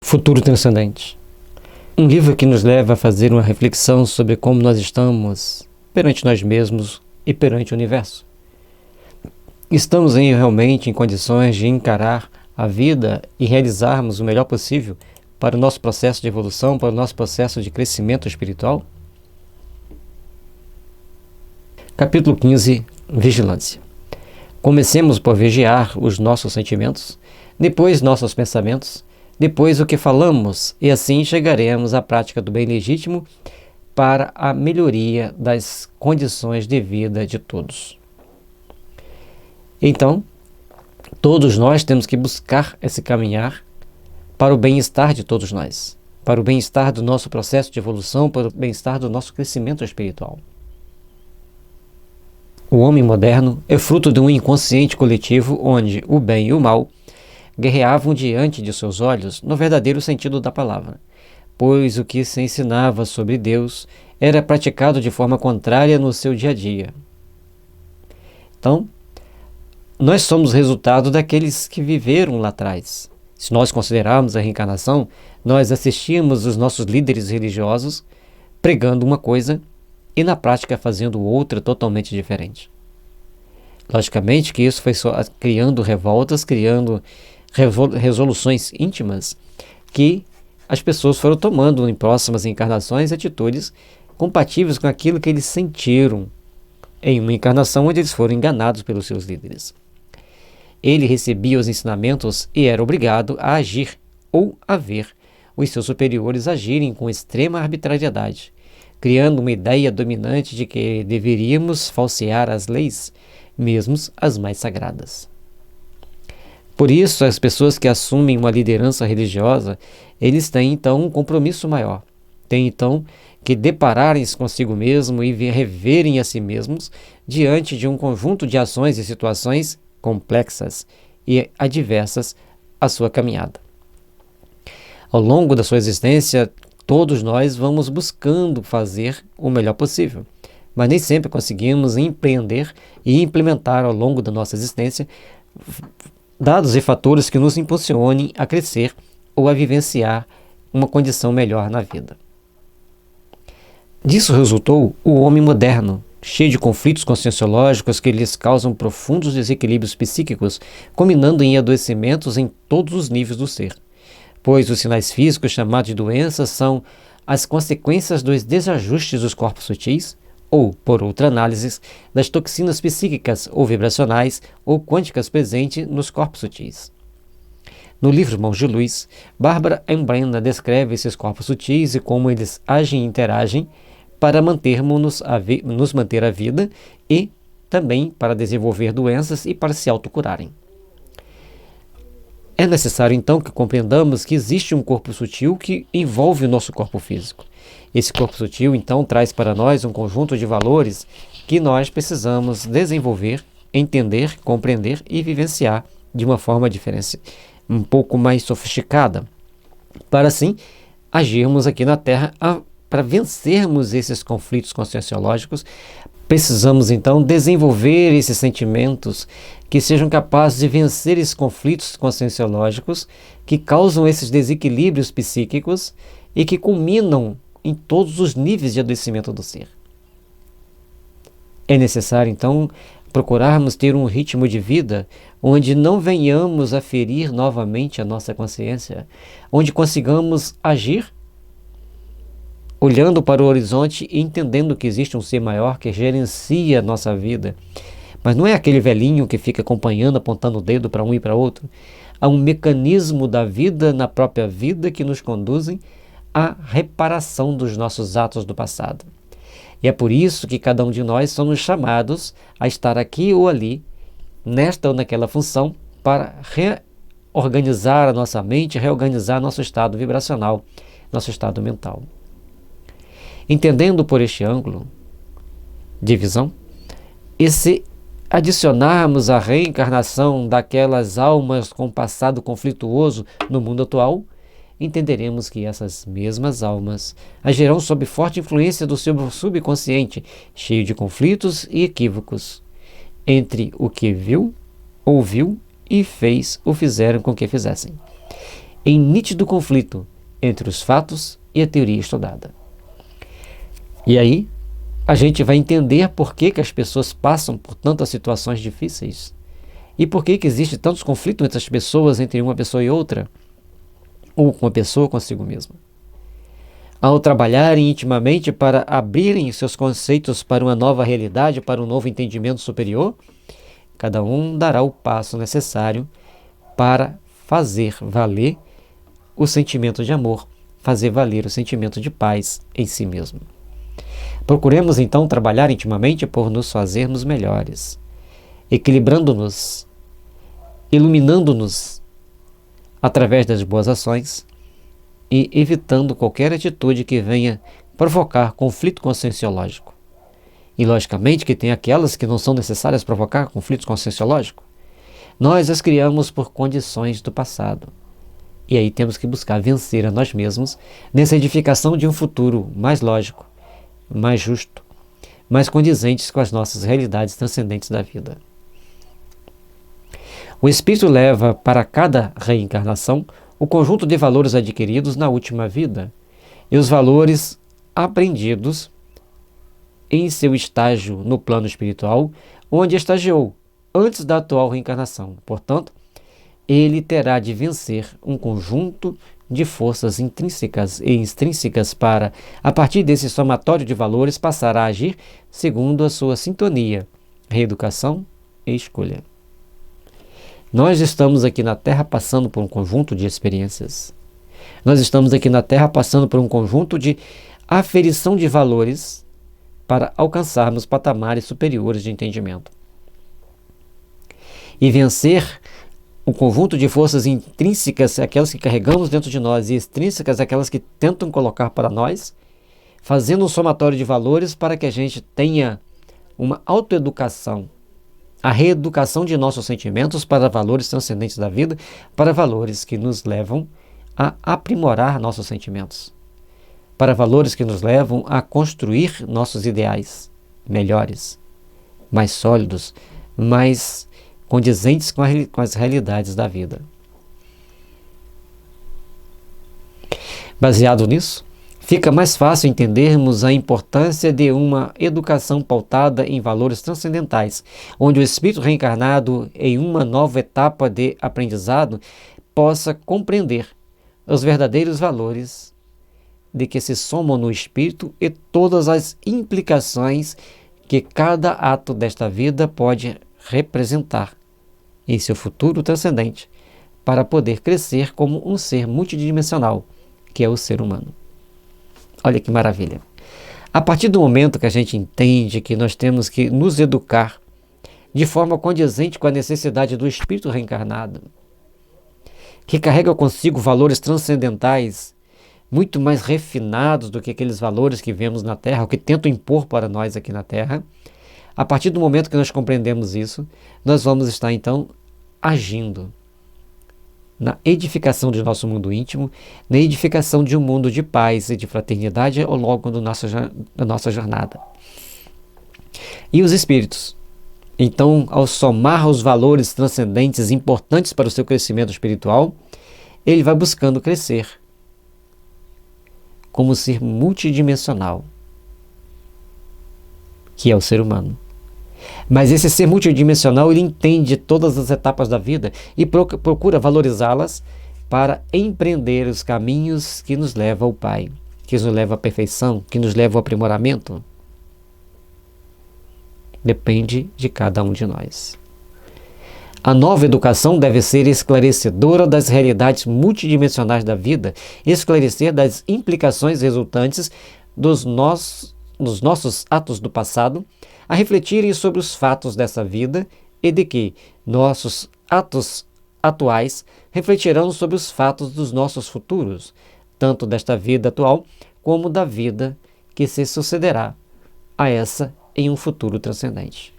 Futuro Transcendente. Um livro que nos leva a fazer uma reflexão sobre como nós estamos perante nós mesmos e perante o universo. Estamos realmente em condições de encarar a vida e realizarmos o melhor possível para o nosso processo de evolução, para o nosso processo de crescimento espiritual? Capítulo 15. Vigilância. Comecemos por vigiar os nossos sentimentos, depois nossos pensamentos, depois o que falamos, e assim chegaremos à prática do bem legítimo para a melhoria das condições de vida de todos. Então, todos nós temos que buscar esse caminhar para o bem-estar de todos nós, para o bem-estar do nosso processo de evolução, para o bem-estar do nosso crescimento espiritual. O homem moderno é fruto de um inconsciente coletivo onde o bem e o mal guerreavam diante de seus olhos no verdadeiro sentido da palavra, pois o que se ensinava sobre Deus era praticado de forma contrária no seu dia a dia. Então, nós somos resultado daqueles que viveram lá atrás. Se nós considerarmos a reencarnação, nós assistimos os nossos líderes religiosos pregando uma coisa e na prática fazendo outra totalmente diferente. Logicamente que isso foi só criando revoltas, criando resoluções íntimas que as pessoas foram tomando em próximas encarnações atitudes compatíveis com aquilo que eles sentiram em uma encarnação onde eles foram enganados pelos seus líderes. Ele recebia os ensinamentos e era obrigado a agir ou a ver os seus superiores agirem com extrema arbitrariedade, criando uma ideia dominante de que deveríamos falsear as leis, mesmo as mais sagradas. Por isso, as pessoas que assumem uma liderança religiosa, eles têm então um compromisso maior. Têm então que depararem-se consigo mesmo e reverem a si mesmos diante de um conjunto de ações e situações complexas e adversas à sua caminhada. Ao longo da sua existência, todos nós vamos buscando fazer o melhor possível, mas nem sempre conseguimos empreender e implementar ao longo da nossa existência dados e fatores que nos impulsionem a crescer ou a vivenciar uma condição melhor na vida. Disso resultou o homem moderno, cheio de conflitos conscienciológicos que lhes causam profundos desequilíbrios psíquicos, culminando em adoecimentos em todos os níveis do ser, pois os sinais físicos chamados de doenças são as consequências dos desajustes dos corpos sutis, ou, por outra análise, das toxinas psíquicas ou vibracionais ou quânticas presentes nos corpos sutis. No livro Mãos de Luz, Bárbara Embrena descreve esses corpos sutis e como eles agem e interagem para nos manter a vida e também para desenvolver doenças e para se autocurarem. É necessário então que compreendamos que existe um corpo sutil que envolve o nosso corpo físico. Esse corpo sutil, então, traz para nós um conjunto de valores que nós precisamos desenvolver, entender, compreender e vivenciar de uma forma diferente, um pouco mais sofisticada, para assim agirmos aqui na Terra para vencermos esses conflitos conscienciológicos. Precisamos, então, desenvolver esses sentimentos que sejam capazes de vencer esses conflitos conscienciológicos que causam esses desequilíbrios psíquicos e que culminam em todos os níveis de adoecimento do ser. É necessário, então, procurarmos ter um ritmo de vida onde não venhamos a ferir novamente a nossa consciência, onde consigamos agir olhando para o horizonte e entendendo que existe um ser maior que gerencia a nossa vida. Mas não é aquele velhinho que fica acompanhando, apontando o dedo para um e para outro. Há um mecanismo da vida na própria vida que nos conduzem à reparação dos nossos atos do passado. E é por isso que cada um de nós somos chamados a estar aqui ou ali, nesta ou naquela função, para reorganizar a nossa mente, reorganizar nosso estado vibracional, nosso estado mental. Entendendo por este ângulo de visão, e se adicionarmos a reencarnação daquelas almas com passado conflituoso no mundo atual, entenderemos que essas mesmas almas agirão sob forte influência do seu subconsciente, cheio de conflitos e equívocos, entre o que viu, ouviu e fez ou fizeram com que fizessem. em nítido conflito entre os fatos e a teoria estudada. E aí, a gente vai entender por que as pessoas passam por tantas situações difíceis e por que existe tantos conflitos entre as pessoas, entre uma pessoa e outra, ou com a pessoa consigo mesma. Ao trabalharem intimamente para abrirem seus conceitos para uma nova realidade, para um novo entendimento superior, cada um dará o passo necessário para fazer valer o sentimento de amor, fazer valer o sentimento de paz em si mesmo. Procuremos então trabalhar intimamente por nos fazermos melhores, equilibrando-nos, iluminando-nos através das boas ações e evitando qualquer atitude que venha provocar conflito conscienciológico. E logicamente que tem aquelas que não são necessárias provocar conflitos conscienciológicos. Nós as criamos por condições do passado. E aí temos que buscar vencer a nós mesmos nessa edificação de um futuro mais lógico, mais justo, mais condizentes com as nossas realidades transcendentes da vida. O Espírito leva para cada reencarnação o conjunto de valores adquiridos na última vida e os valores aprendidos em seu estágio no plano espiritual, onde estagiou antes da atual reencarnação. Portanto, ele terá de vencer um conjunto de forças intrínsecas e extrínsecas para, a partir desse somatório de valores, passar a agir segundo a sua sintonia, reeducação e escolha. Nós estamos aqui na Terra passando por um conjunto de experiências. Nós estamos aqui na Terra passando por um conjunto de aferição de valores para alcançarmos patamares superiores de entendimento. E vencer o conjunto de forças intrínsecas, aquelas que carregamos dentro de nós, e extrínsecas, aquelas que tentam colocar para nós, fazendo um somatório de valores para que a gente tenha uma autoeducação, a reeducação de nossos sentimentos para valores transcendentes da vida, para valores que nos levam a aprimorar nossos sentimentos, para valores que nos levam a construir nossos ideais melhores, mais sólidos, mais condizentes com as realidades da vida. Baseado nisso, fica mais fácil entendermos a importância de uma educação pautada em valores transcendentais, onde o espírito reencarnado em uma nova etapa de aprendizado possa compreender os verdadeiros valores de que se somam no espírito e todas as implicações que cada ato desta vida pode representar em seu futuro transcendente, para poder crescer como um ser multidimensional, que é o ser humano. Olha que maravilha! A partir do momento que a gente entende que nós temos que nos educar de forma condizente com a necessidade do espírito reencarnado, que carrega consigo valores transcendentais, muito mais refinados do que aqueles valores que vemos na Terra, ou que tentam impor para nós aqui na Terra. A partir do momento que nós compreendemos isso, nós vamos estar então agindo na edificação de nosso mundo íntimo, na edificação de um mundo de paz e de fraternidade ao longo da nossa jornada. E os espíritos? Então, ao somar os valores transcendentes importantes para o seu crescimento espiritual, ele vai buscando crescer como ser multidimensional, que é o ser humano. Mas esse ser multidimensional, ele entende todas as etapas da vida e procura valorizá-las para empreender os caminhos que nos levam ao Pai, que nos levam à perfeição, que nos levam ao aprimoramento. Depende de cada um de nós. A nova educação deve ser esclarecedora das realidades multidimensionais da vida, esclarecer das implicações resultantes dos nossos atos do passado, a refletirem sobre os fatos dessa vida e de que nossos atos atuais refletirão sobre os fatos dos nossos futuros, tanto desta vida atual como da vida que se sucederá a essa em um futuro transcendente.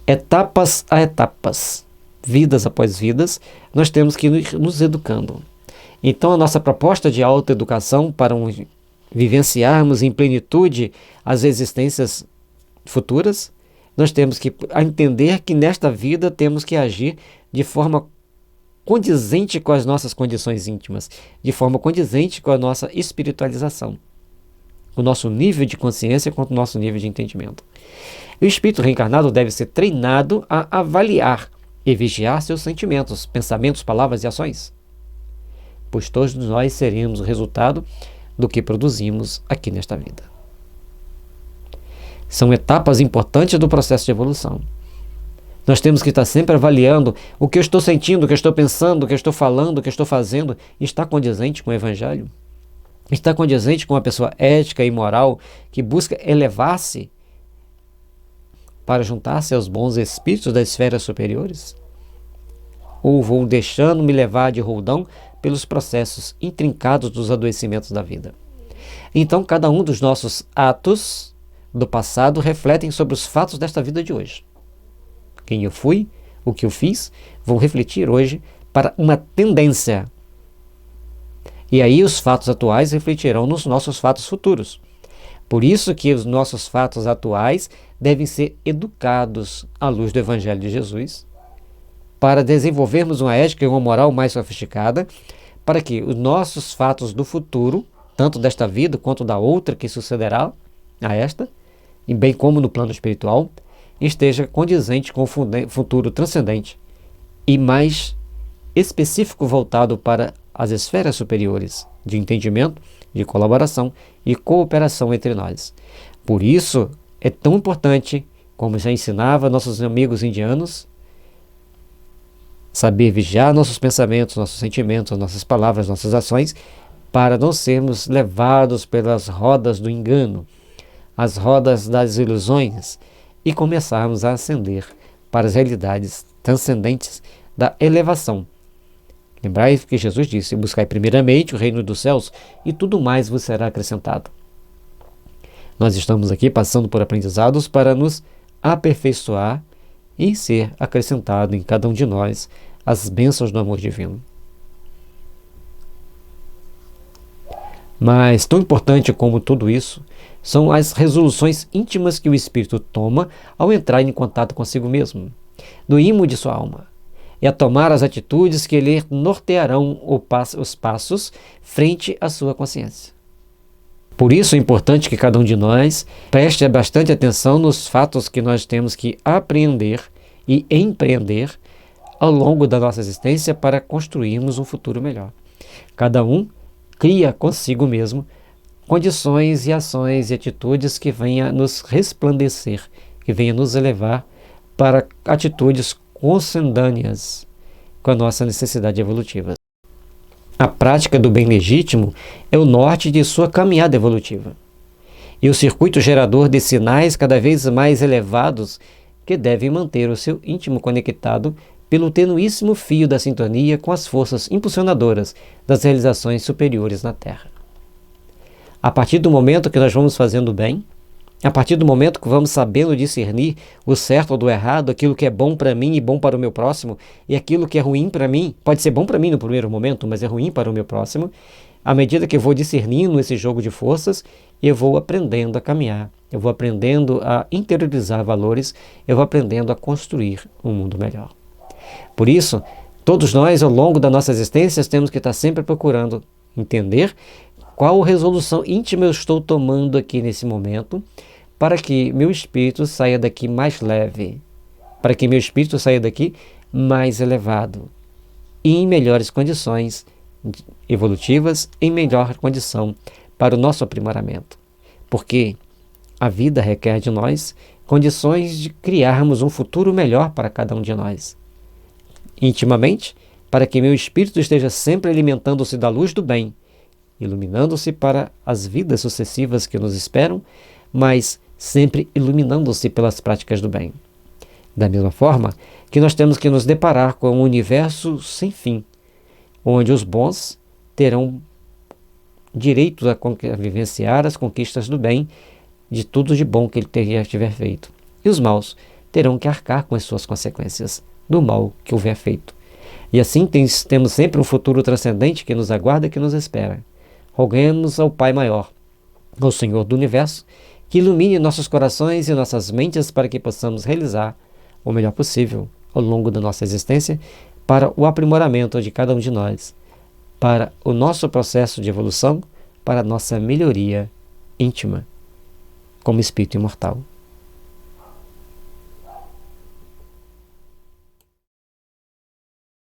Etapas a etapas, vidas após vidas, nós temos que ir nos educando. Então, a nossa proposta de autoeducação para vivenciarmos em plenitude as existências futuras, nós temos que entender que nesta vida temos que agir de forma condizente com as nossas condições íntimas, de forma condizente com a nossa espiritualização, o nosso nível de consciência quanto o nosso nível de entendimento. O espírito reencarnado deve ser treinado a avaliar e vigiar seus sentimentos, pensamentos, palavras e ações, pois todos nós seremos o resultado do que produzimos aqui nesta vida. São etapas importantes do processo de evolução. Nós temos que estar sempre avaliando o que eu estou sentindo, o que eu estou pensando, o que eu estou falando, o que eu estou fazendo, está condizente com o Evangelho? Está condizente com uma pessoa ética e moral que busca elevar-se para juntar-se aos bons espíritos das esferas superiores? Ou vou deixando-me levar de roldão pelos processos intrincados dos adoecimentos da vida? Então, cada um dos nossos atos do passado refletem sobre os fatos desta vida de hoje. Quem eu fui, o que eu fiz, vou refletir hoje para uma tendência. E aí os fatos atuais refletirão nos nossos fatos futuros. Por isso que os nossos fatos atuais devem ser educados à luz do Evangelho de Jesus, para desenvolvermos uma ética e uma moral mais sofisticada, para que os nossos fatos do futuro, tanto desta vida quanto da outra que sucederá a esta, e bem como no plano espiritual, esteja condizente com o futuro transcendente e mais específico voltado para as esferas superiores de entendimento, de colaboração e cooperação entre nós. Por isso é tão importante, como já ensinava nossos amigos indianos, saber vigiar nossos pensamentos, nossos sentimentos, nossas palavras, nossas ações, para não sermos levados pelas rodas do engano, as rodas das ilusões, e começarmos a ascender para as realidades transcendentes da elevação. Lembrai que Jesus disse: buscai primeiramente o reino dos céus e tudo mais vos será acrescentado. Nós estamos aqui passando por aprendizados para nos aperfeiçoar e ser acrescentado em cada um de nós as bênçãos do amor divino. Mas tão importante como tudo isso são as resoluções íntimas que o espírito toma ao entrar em contato consigo mesmo, no imo de sua alma, e a tomar as atitudes que lhe nortearão os passos frente à sua consciência. Por isso é importante que cada um de nós preste bastante atenção nos fatos que nós temos que apreender e empreender ao longo da nossa existência para construirmos um futuro melhor. Cada um cria consigo mesmo condições e ações e atitudes que venham nos resplandecer, que venham nos elevar para atitudes consendâneas com a nossa necessidade evolutiva. A prática do bem legítimo é o norte de sua caminhada evolutiva e o circuito gerador de sinais cada vez mais elevados que devem manter o seu íntimo conectado pelo tenuíssimo fio da sintonia com as forças impulsionadoras das realizações superiores na Terra. A partir do momento que nós vamos fazendo bem, a partir do momento que vamos sabendo discernir o certo ou do errado, aquilo que é bom para mim e bom para o meu próximo, e aquilo que é ruim para mim, pode ser bom para mim no primeiro momento, mas é ruim para o meu próximo, à medida que eu vou discernindo esse jogo de forças, eu vou aprendendo a caminhar, eu vou aprendendo a interiorizar valores, eu vou aprendendo a construir um mundo melhor. Por isso, todos nós, ao longo da nossa existência, temos que estar sempre procurando entender qual resolução íntima eu estou tomando aqui nesse momento, para que meu espírito saia daqui mais leve, para que meu espírito saia daqui mais elevado e em melhores condições evolutivas, em melhor condição para o nosso aprimoramento. Porque a vida requer de nós condições de criarmos um futuro melhor para cada um de nós. Intimamente, para que meu espírito esteja sempre alimentando-se da luz do bem, iluminando-se para as vidas sucessivas que nos esperam, mas sempre iluminando-se pelas práticas do bem. Da mesma forma que nós temos que nos deparar com um universo sem fim, onde os bons terão direito a vivenciar as conquistas do bem, de tudo de bom que ele tiver feito. E os maus terão que arcar com as suas consequências do mal que houver feito. E assim temos sempre um futuro transcendente que nos aguarda e que nos espera. Roguemos ao Pai Maior, ao Senhor do Universo, que ilumine nossos corações e nossas mentes para que possamos realizar o melhor possível ao longo da nossa existência, para o aprimoramento de cada um de nós, para o nosso processo de evolução, para a nossa melhoria íntima como espírito imortal.